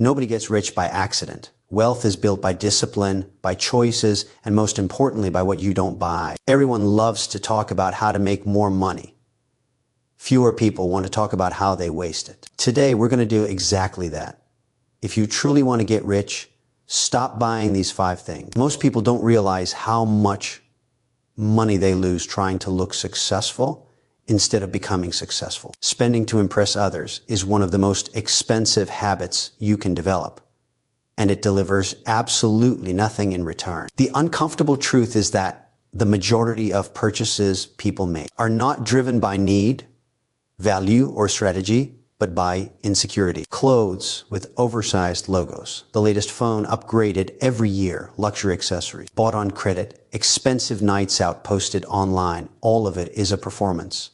Nobody gets rich by accident. Wealth is built by discipline, by choices, and most importantly, by what you don't buy. Everyone loves to talk about how to make more money. Fewer people want to talk about how they waste it. Today, we're going to do exactly that. If you truly want to get rich, stop buying these 5 things. Most people don't realize how much money they lose trying to look successful instead of becoming successful. Spending to impress others is one of the most expensive habits you can develop, and it delivers absolutely nothing in return. The uncomfortable truth is that the majority of purchases people make are not driven by need, value, or strategy, but by insecurity. Clothes with oversized logos, the latest phone upgraded every year, luxury accessories, bought on credit, expensive nights out posted online, all of it is a performance.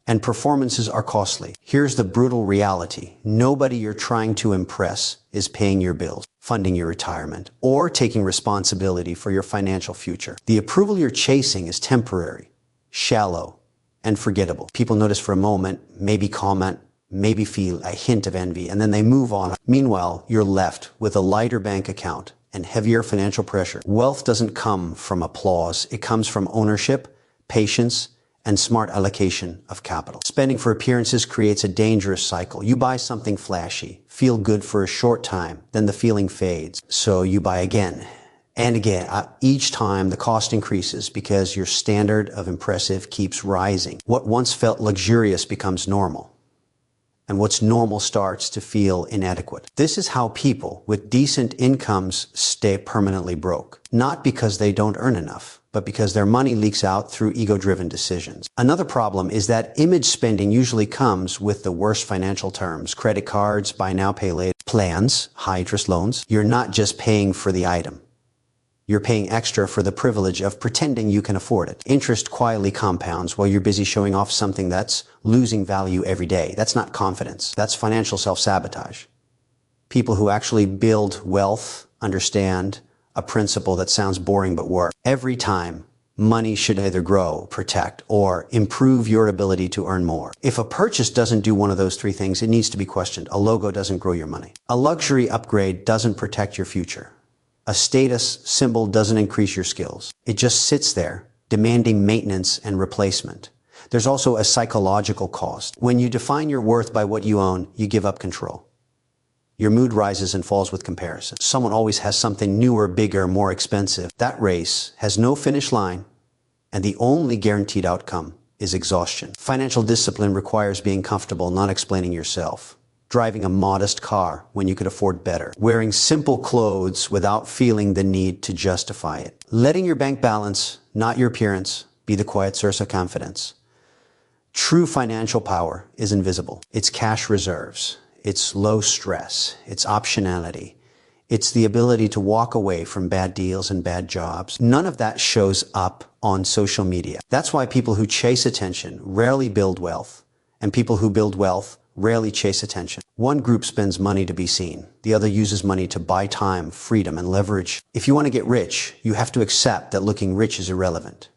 And performances are costly. Here's the brutal reality. Nobody you're trying to impress is paying your bills, funding your retirement, or taking responsibility for your financial future. The approval you're chasing is temporary, shallow, and forgettable. People notice for a moment, maybe comment, maybe feel a hint of envy, and then they move on. Meanwhile, you're left with a lighter bank account and heavier financial pressure. Wealth doesn't come from applause. It comes from ownership, patience, and smart allocation of capital. Spending for appearances creates a dangerous cycle. You buy something flashy, feel good for a short time, then the feeling fades. So you buy again and again. Each time the cost increases because your standard of impressive keeps rising. What once felt luxurious becomes normal, and what's normal starts to feel inadequate. This is how people with decent incomes stay permanently broke. Not because they don't earn enough, but because their money leaks out through ego-driven decisions. Another problem is that image spending usually comes with the worst financial terms. Credit cards, buy now, pay later, plans, high-interest loans. You're not just paying for the item. You're paying extra for the privilege of pretending you can afford it. Interest quietly compounds while you're busy showing off something that's losing value every day. That's not confidence. That's financial self-sabotage. People who actually build wealth understand a principle that sounds boring but works. Every time, money should either grow, protect, or improve your ability to earn more. If a purchase doesn't do one of those 3 things, it needs to be questioned. A logo doesn't grow your money. A luxury upgrade doesn't protect your future. A status symbol doesn't increase your skills. It just sits there, demanding maintenance and replacement. There's also a psychological cost. When you define your worth by what you own, you give up control. Your mood rises and falls with comparison. Someone always has something newer, bigger, more expensive. That race has no finish line, and the only guaranteed outcome is exhaustion. Financial discipline requires being comfortable, not explaining yourself. Driving a modest car when you could afford better. Wearing simple clothes without feeling the need to justify it. Letting your bank balance, not your appearance, be the quiet source of confidence. True financial power is invisible. It's cash reserves. It's low stress. It's optionality. It's the ability to walk away from bad deals and bad jobs. None of that shows up on social media. That's why people who chase attention rarely build wealth, and people who build wealth rarely chase attention. One group spends money to be seen. The other uses money to buy time, freedom, and leverage. If you want to get rich, you have to accept that looking rich is irrelevant.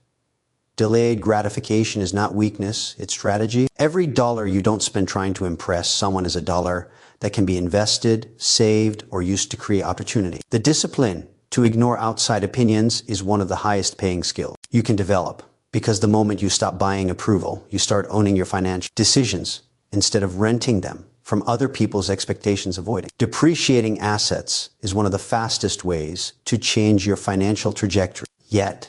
Delayed gratification is not weakness, it's strategy. Every dollar you don't spend trying to impress someone is a dollar that can be invested, saved, or used to create opportunity. The discipline to ignore outside opinions is one of the highest paying skills you can develop, because the moment you stop buying approval, you start owning your financial decisions instead of renting them from other people's expectations avoiding. Depreciating assets is one of the fastest ways to change your financial trajectory. Yet,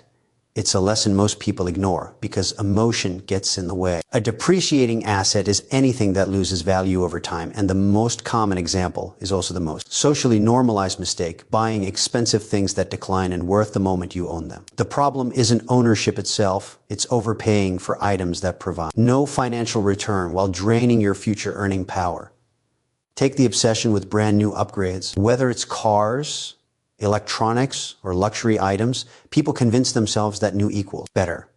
it's a lesson most people ignore because emotion gets in the way. A depreciating asset is anything that loses value over time, and the most common example is also the most socially normalized mistake, buying expensive things that decline in worth the moment you own them. The problem isn't ownership itself, it's overpaying for items that provide no financial return while draining your future earning power. Take the obsession with brand new upgrades. Whether it's cars, electronics, or luxury items, people convince themselves that new equals better,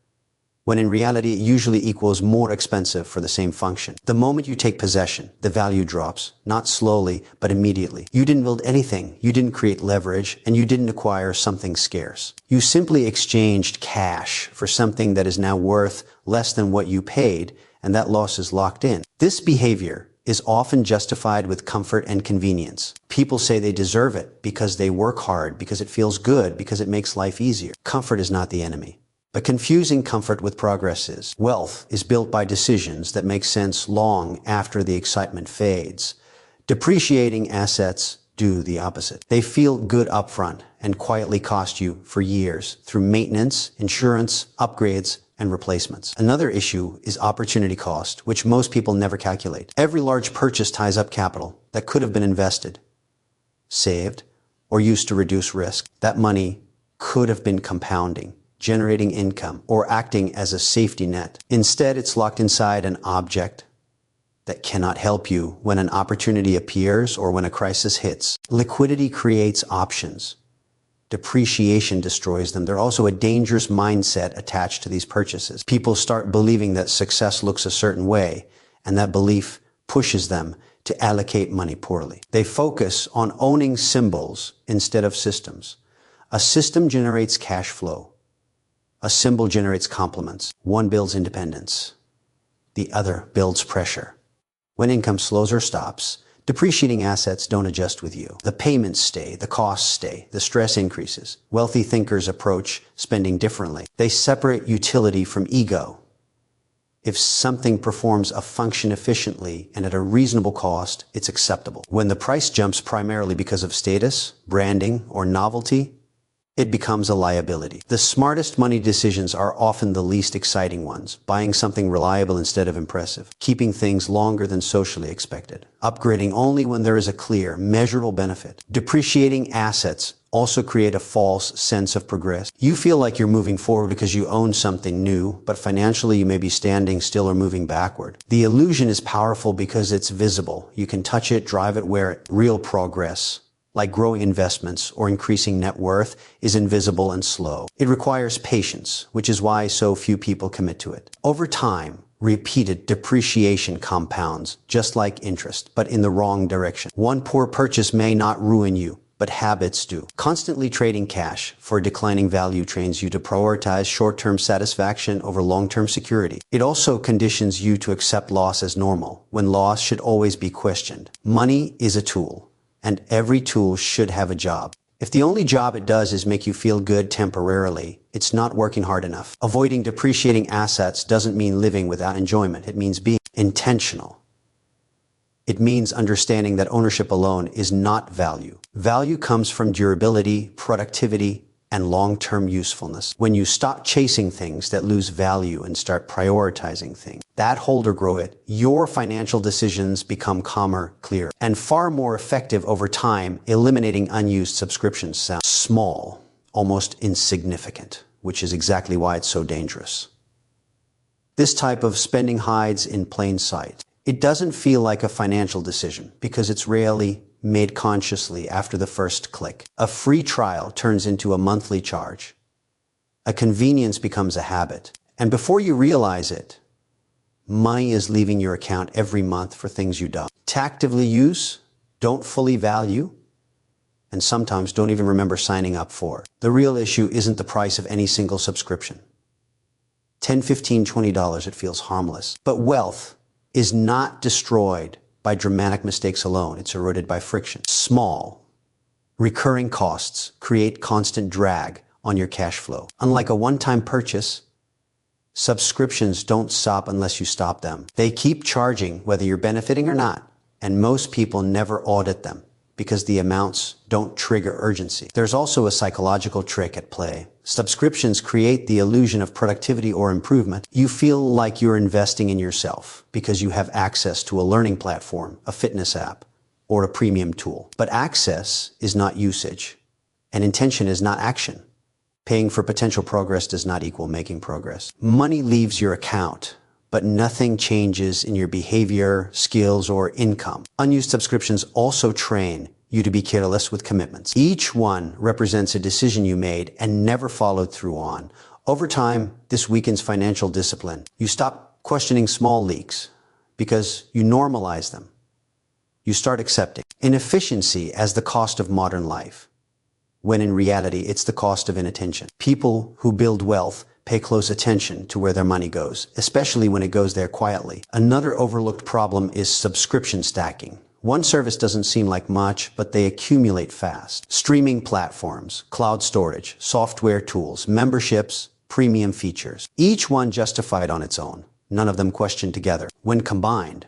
when in reality it usually equals more expensive for the same function. The moment you take possession, the value drops, not slowly, but immediately. You didn't build anything, you didn't create leverage, and you didn't acquire something scarce. You simply exchanged cash for something that is now worth less than what you paid, and that loss is locked in. This behavior is often justified with comfort and convenience. People say they deserve it because they work hard, because it feels good, because it makes life easier. Comfort is not the enemy. But confusing comfort with progress is. Wealth is built by decisions that make sense long after the excitement fades. Depreciating assets do the opposite. They feel good upfront and quietly cost you for years through maintenance, insurance, upgrades, and replacements. Another issue is opportunity cost, which most people never calculate. Every large purchase ties up capital that could have been invested, saved, or used to reduce risk. That money could have been compounding, generating income, or acting as a safety net. Instead, it's locked inside an object that cannot help you when an opportunity appears or when a crisis hits. Liquidity creates options. Depreciation destroys them. There's also a dangerous mindset attached to these purchases. People start believing that success looks a certain way, and that belief pushes them to allocate money poorly. They focus on owning symbols instead of systems. A system generates cash flow. A symbol generates compliments. One builds independence. The other builds pressure. When income slows or stops, depreciating assets don't adjust with you. The payments stay, the costs stay, the stress increases. Wealthy thinkers approach spending differently. They separate utility from ego. If something performs a function efficiently and at a reasonable cost, it's acceptable. When the price jumps primarily because of status, branding, or novelty, it becomes a liability. The smartest money decisions are often the least exciting ones. Buying something reliable instead of impressive. Keeping things longer than socially expected. Upgrading only when there is a clear, measurable benefit. Depreciating assets also create a false sense of progress. You feel like you're moving forward because you own something new, but financially you may be standing still or moving backward. The illusion is powerful because it's visible. You can touch it, drive it, wear it. Real progress, like growing investments or increasing net worth, is invisible and slow. It requires patience, which is why so few people commit to it. Over time, repeated depreciation compounds, just like interest, but in the wrong direction. One poor purchase may not ruin you, but habits do. Constantly trading cash for declining value trains you to prioritize short-term satisfaction over long-term security. It also conditions you to accept loss as normal, when loss should always be questioned. Money is a tool, and every tool should have a job. If the only job it does is make you feel good temporarily, it's not working hard enough. Avoiding depreciating assets doesn't mean living without enjoyment. It means being intentional. It means understanding that ownership alone is not value. Value comes from durability, productivity, and long-term usefulness. When you stop chasing things that lose value and start prioritizing things that hold or grow it, your financial decisions become calmer, clearer, and far more effective over time. Eliminating unused subscriptions sounds small, almost insignificant, which is exactly why it's so dangerous. This type of spending hides in plain sight. It doesn't feel like a financial decision because it's rarely made consciously after the first click. A free trial turns into a monthly charge. A convenience becomes a habit. And before you realize it, money is leaving your account every month for things you don't actively use, don't fully value, and sometimes don't even remember signing up for. The real issue isn't the price of any single subscription. $10, $15, $20, it feels harmless. But wealth is not destroyed by dramatic mistakes alone. It's eroded by friction. Small, recurring costs create constant drag on your cash flow. Unlike a one-time purchase, subscriptions don't stop unless you stop them. They keep charging whether you're benefiting or not, and most people never audit them because the amounts don't trigger urgency. There's also a psychological trick at play. Subscriptions create the illusion of productivity or improvement. You feel like you're investing in yourself because you have access to a learning platform, a fitness app, or a premium tool. But access is not usage, and intention is not action. Paying for potential progress does not equal making progress. Money leaves your account, but nothing changes in your behavior, skills, or income. Unused subscriptions also train you to be careless with commitments. Each one represents a decision you made and never followed through on. Over time, this weakens financial discipline. You stop questioning small leaks because you normalize them. You start accepting inefficiency as the cost of modern life, when in reality, it's the cost of inattention. People who build wealth pay close attention to where their money goes, especially when it goes there quietly. Another overlooked problem is subscription stacking. One service doesn't seem like much, but they accumulate fast. Streaming platforms, cloud storage, software tools, memberships, premium features. Each one justified on its own, none of them questioned together. When combined,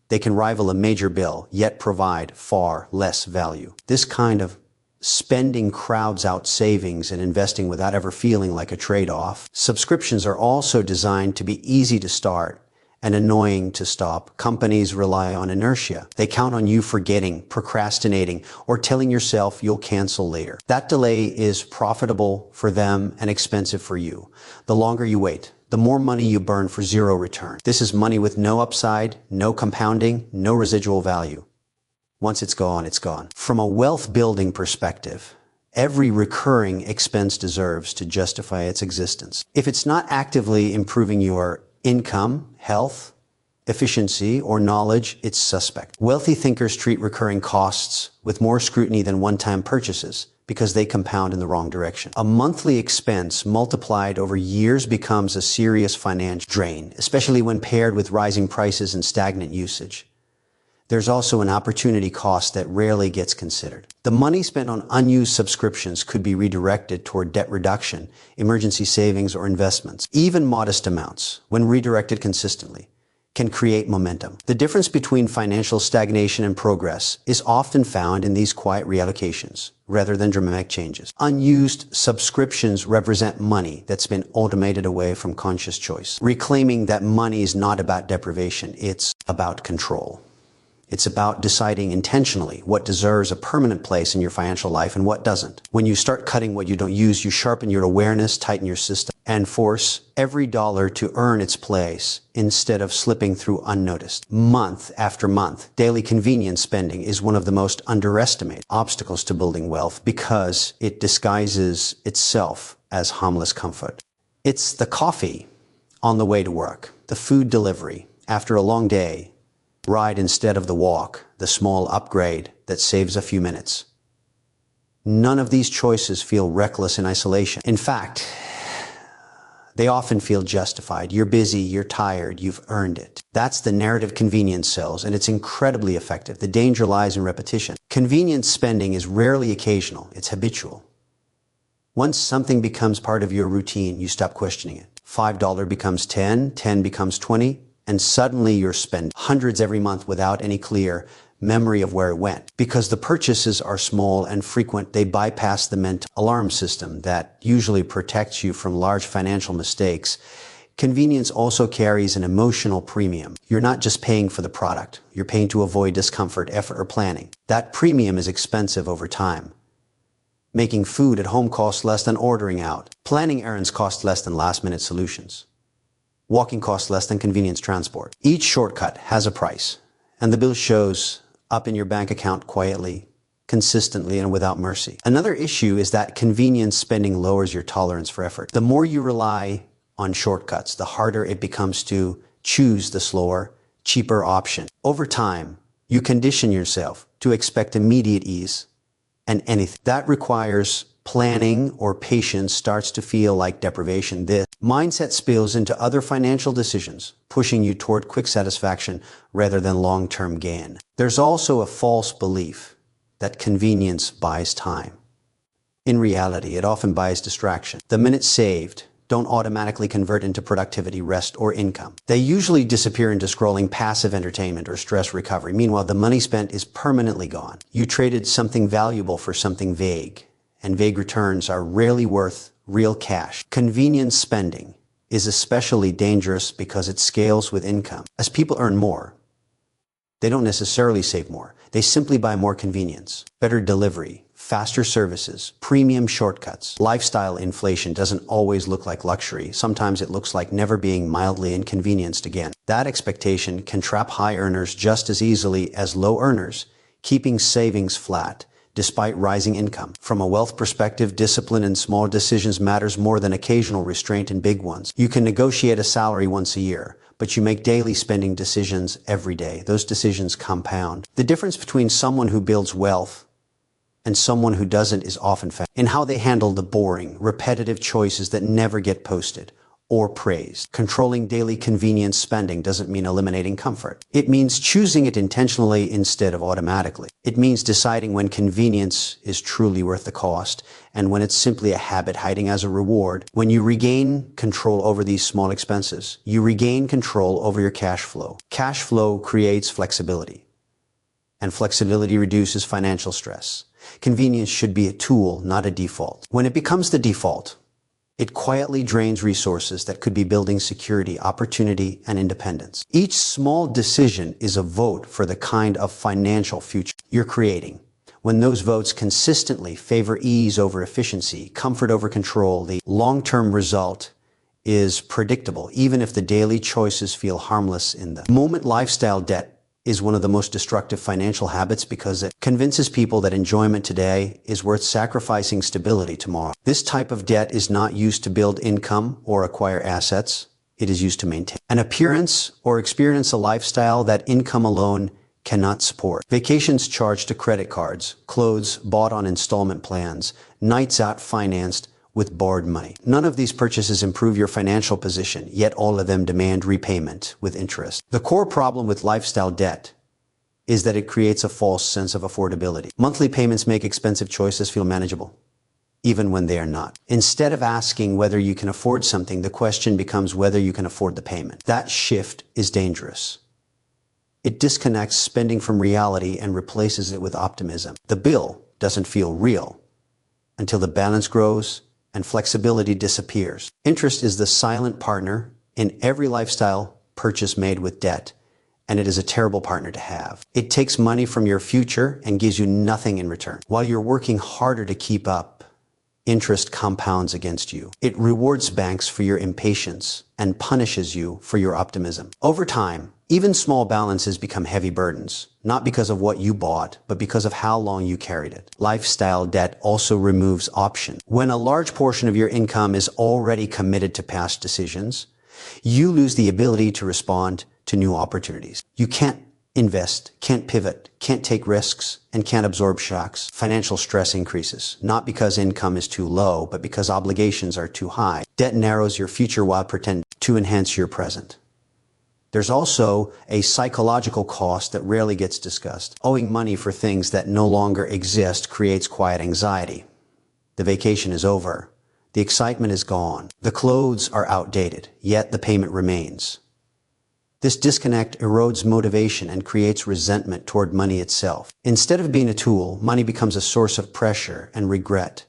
they can rival a major bill, yet provide far less value. This kind of spending crowds out savings and investing without ever feeling like a trade-off. Subscriptions are also designed to be easy to start and annoying to stop. Companies rely on inertia. They count on you forgetting, procrastinating, or telling yourself you'll cancel later. That delay is profitable for them and expensive for you. The longer you wait, the more money you burn for zero return. This is money with no upside, no compounding, no residual value. Once it's gone, it's gone. From a wealth building perspective, every recurring expense deserves to justify its existence. If it's not actively improving your income, health, efficiency, or knowledge, it's suspect. Wealthy thinkers treat recurring costs with more scrutiny than one-time purchases because they compound in the wrong direction. A monthly expense multiplied over years becomes a serious financial drain, especially when paired with rising prices and stagnant usage. There's also an opportunity cost that rarely gets considered. The money spent on unused subscriptions could be redirected toward debt reduction, emergency savings, or investments. Even modest amounts, when redirected consistently, can create momentum. The difference between financial stagnation and progress is often found in these quiet reallocations, rather than dramatic changes. Unused subscriptions represent money that's been automated away from conscious choice. Reclaiming that money is not about deprivation, it's about control. It's about deciding intentionally what deserves a permanent place in your financial life and what doesn't. When you start cutting what you don't use, you sharpen your awareness, tighten your system, and force every dollar to earn its place instead of slipping through unnoticed. Month after month, daily convenience spending is one of the most underestimated obstacles to building wealth because it disguises itself as harmless comfort. It's the coffee on the way to work, the food delivery after a long day, ride instead of the walk, the small upgrade that saves a few minutes. None of these choices feel reckless in isolation. In fact, they often feel justified. You're busy, you're tired, you've earned it. That's the narrative convenience sells, and it's incredibly effective. The danger lies in repetition. Convenience spending is rarely occasional, it's habitual. Once something becomes part of your routine, you stop questioning it. $5 becomes 10, 10 becomes 20, and suddenly you're spending hundreds every month without any clear memory of where it went. Because the purchases are small and frequent, they bypass the mental alarm system that usually protects you from large financial mistakes. Convenience also carries an emotional premium. You're not just paying for the product, you're paying to avoid discomfort, effort, or planning. That premium is expensive over time. Making food at home costs less than ordering out. Planning errands cost less than last-minute solutions. Walking costs less than convenience transport. Each shortcut has a price, and the bill shows up in your bank account quietly, consistently, and without mercy. Another issue is that convenience spending lowers your tolerance for effort. The more you rely on shortcuts, the harder it becomes to choose the slower, cheaper option. Over time, you condition yourself to expect immediate ease and anything that requires planning or patience starts to feel like deprivation. This mindset spills into other financial decisions, pushing you toward quick satisfaction rather than long-term gain. There's also a false belief that convenience buys time. In reality, it often buys distraction. The minutes saved don't automatically convert into productivity, rest, or income. They usually disappear into scrolling, passive entertainment, or stress recovery. Meanwhile, the money spent is permanently gone. You traded something valuable for something vague, and vague returns are rarely worth real cash. Convenience spending is especially dangerous because it scales with income. As people earn more, they don't necessarily save more. They simply buy more convenience, better delivery, faster services, premium shortcuts. Lifestyle inflation doesn't always look like luxury. Sometimes it looks like never being mildly inconvenienced again. That expectation can trap high earners just as easily as low earners, keeping savings flat despite rising income. From a wealth perspective, discipline in small decisions matters more than occasional restraint in big ones. You can negotiate a salary once a year, but you make daily spending decisions every day. Those decisions compound. The difference between someone who builds wealth and someone who doesn't is often found in how they handle the boring, repetitive choices that never get posted, or praised. Controlling daily convenience spending doesn't mean eliminating comfort. It means choosing it intentionally instead of automatically. It means deciding when convenience is truly worth the cost and when it's simply a habit hiding as a reward. When you regain control over these small expenses, you regain control over your cash flow. Cash flow creates flexibility, and flexibility reduces financial stress. Convenience should be a tool, not a default. When it becomes the default, it quietly drains resources that could be building security, opportunity, and independence. Each small decision is a vote for the kind of financial future you're creating. When those votes consistently favor ease over efficiency, comfort over control, the long-term result is predictable, even if the daily choices feel harmless in the moment. Lifestyle debt is one of the most destructive financial habits because it convinces people that enjoyment today is worth sacrificing stability tomorrow. This type of debt is not used to build income or acquire assets. It is used to maintain an appearance or experience a lifestyle that income alone cannot support. Vacations charged to credit cards, clothes bought on installment plans, nights out financed with borrowed money. None of these purchases improve your financial position, yet all of them demand repayment with interest. The core problem with lifestyle debt is that it creates a false sense of affordability. Monthly payments make expensive choices feel manageable, even when they are not. Instead of asking whether you can afford something, the question becomes whether you can afford the payment. That shift is dangerous. It disconnects spending from reality and replaces it with optimism. The bill doesn't feel real until the balance grows and flexibility disappears. Interest is the silent partner in every lifestyle purchase made with debt, and it is a terrible partner to have. It takes money from your future and gives you nothing in return. While you're working harder to keep up, interest compounds against you. It rewards banks for your impatience and punishes you for your optimism. Over time, even small balances become heavy burdens, not because of what you bought, but because of how long you carried it. Lifestyle debt also removes option. When a large portion of your income is already committed to past decisions, you lose the ability to respond to new opportunities. You can't invest, can't pivot, can't take risks, and can't absorb shocks. Financial stress increases, not because income is too low, but because obligations are too high. Debt narrows your future while pretending to enhance your present. There's also a psychological cost that rarely gets discussed. Owing money for things that no longer exist creates quiet anxiety. The vacation is over. The excitement is gone. The clothes are outdated, yet the payment remains. This disconnect erodes motivation and creates resentment toward money itself. Instead of being a tool, money becomes a source of pressure and regret.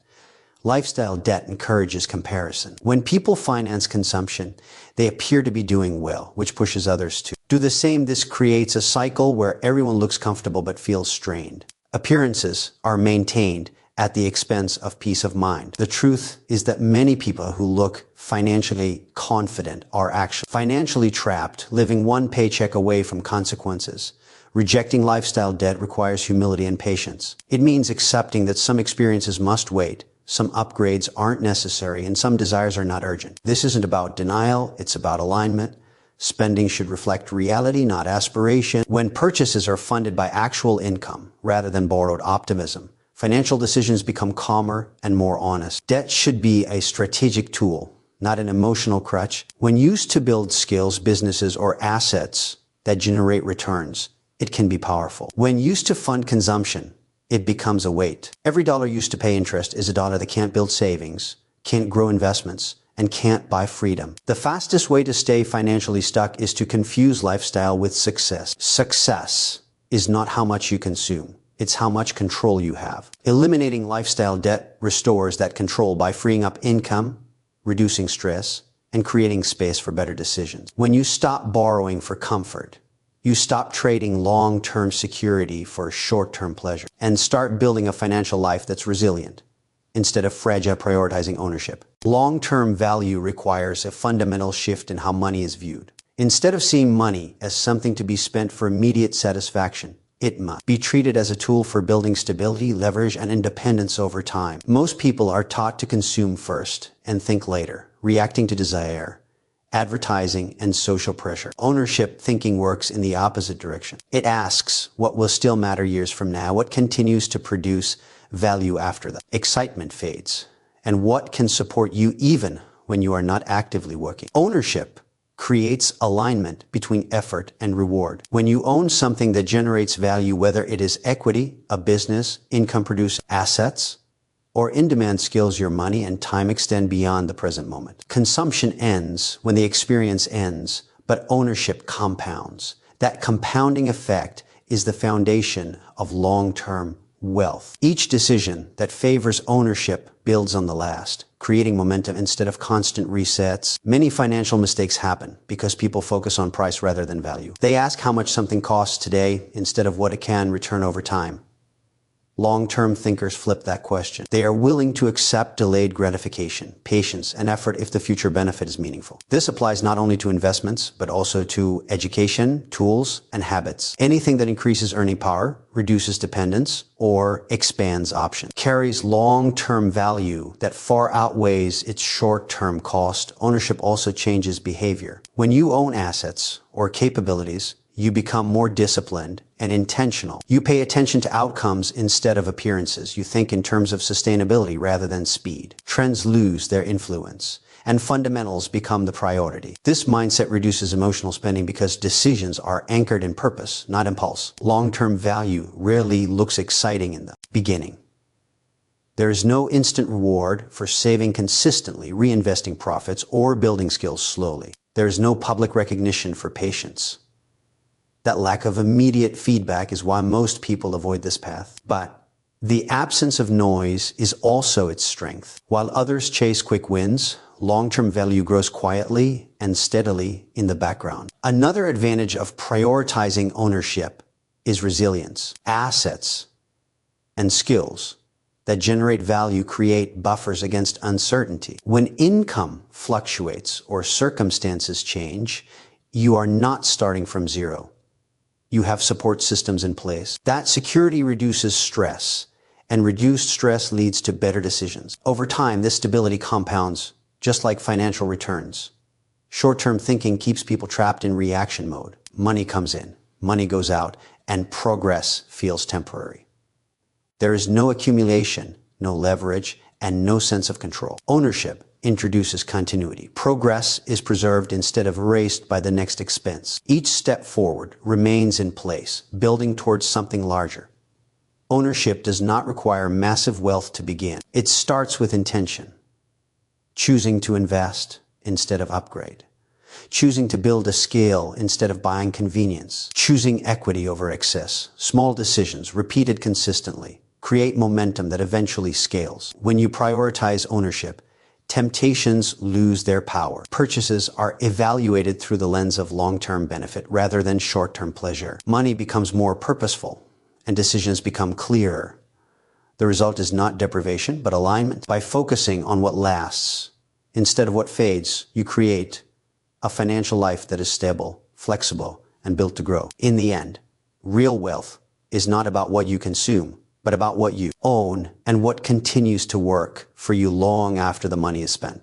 Lifestyle debt encourages comparison. When people finance consumption, they appear to be doing well, which pushes others to do the same. This creates a cycle where everyone looks comfortable but feels strained. Appearances are maintained at the expense of peace of mind. The truth is that many people who look financially confident are actually financially trapped, living one paycheck away from consequences. Rejecting lifestyle debt requires humility and patience. It means accepting that some experiences must wait, some upgrades aren't necessary, and some desires are not urgent. This isn't about denial, it's about alignment. Spending should reflect reality, not aspiration. When purchases are funded by actual income rather than borrowed optimism, financial decisions become calmer and more honest. Debt should be a strategic tool, not an emotional crutch. When used to build skills, businesses, or assets that generate returns, it can be powerful. When used to fund consumption, it becomes a weight. Every dollar used to pay interest is a dollar that can't build savings, can't grow investments, and can't buy freedom. The fastest way to stay financially stuck is to confuse lifestyle with success. Success is not how much you consume. It's how much control you have. Eliminating lifestyle debt restores that control by freeing up income, reducing stress, and creating space for better decisions. When you stop borrowing for comfort, you stop trading long-term security for short-term pleasure and start building a financial life that's resilient instead of fragile prioritizing ownership. Long-term value requires a fundamental shift in how money is viewed. Instead of seeing money as something to be spent for immediate satisfaction, it must be treated as a tool for building stability, leverage, and independence over time. Most people are taught to consume first and think later, reacting to desire, advertising, and social pressure. Ownership thinking works in the opposite direction. It asks what will still matter years from now, what continues to produce value after that. Excitement fades, and what can support you even when you are not actively working. Ownership creates alignment between effort and reward. When you own something that generates value, whether it is equity, a business, income-producing assets, or in-demand skills, your money and time extend beyond the present moment. Consumption ends when the experience ends, but ownership compounds. That compounding effect is the foundation of long-term wealth. Each decision that favors ownership builds on the last, creating momentum instead of constant resets. Many financial mistakes happen because people focus on price rather than value. They ask how much something costs today instead of what it can return over time. Long-term thinkers flip that question. They are willing to accept delayed gratification, patience, and effort if the future benefit is meaningful. This applies not only to investments, but also to education, tools, and habits. Anything that increases earning power, reduces dependence, or expands options carries long-term value that far outweighs its short-term cost. Ownership also changes behavior. When you own assets or capabilities, you become more disciplined and intentional. You pay attention to outcomes instead of appearances. You think in terms of sustainability rather than speed. Trends lose their influence, and fundamentals become the priority. This mindset reduces emotional spending because decisions are anchored in purpose, not impulse. Long-term value rarely looks exciting in the beginning. There is no instant reward for saving consistently, reinvesting profits, or building skills slowly. There is no public recognition for patience. That lack of immediate feedback is why most people avoid this path. But the absence of noise is also its strength. While others chase quick wins, long-term value grows quietly and steadily in the background. Another advantage of prioritizing ownership is resilience. Assets and skills that generate value create buffers against uncertainty. When income fluctuates or circumstances change, you are not starting from zero. You have support systems in place. That security reduces stress, and reduced stress leads to better decisions. Over time, this stability compounds, just like financial returns. Short-term thinking keeps people trapped in reaction mode. Money comes in, money goes out, and progress feels temporary. There is no accumulation, no leverage, and no sense of control. Ownership introduces continuity. Progress is preserved instead of erased by the next expense. Each step forward remains in place, building towards something larger. Ownership does not require massive wealth to begin. It starts with intention. Choosing to invest instead of upgrade. Choosing to build a scale instead of buying convenience. Choosing equity over excess. Small decisions, repeated consistently, create momentum that eventually scales. When you prioritize ownership, temptations lose their power. Purchases are evaluated through the lens of long-term benefit rather than short-term pleasure. Money becomes more purposeful, and decisions become clearer. The result is not deprivation, but alignment. By focusing on what lasts instead of what fades, you create a financial life that is stable, flexible, and built to grow. In the end, real wealth is not about what you consume, but about what you own and what continues to work for you long after the money is spent.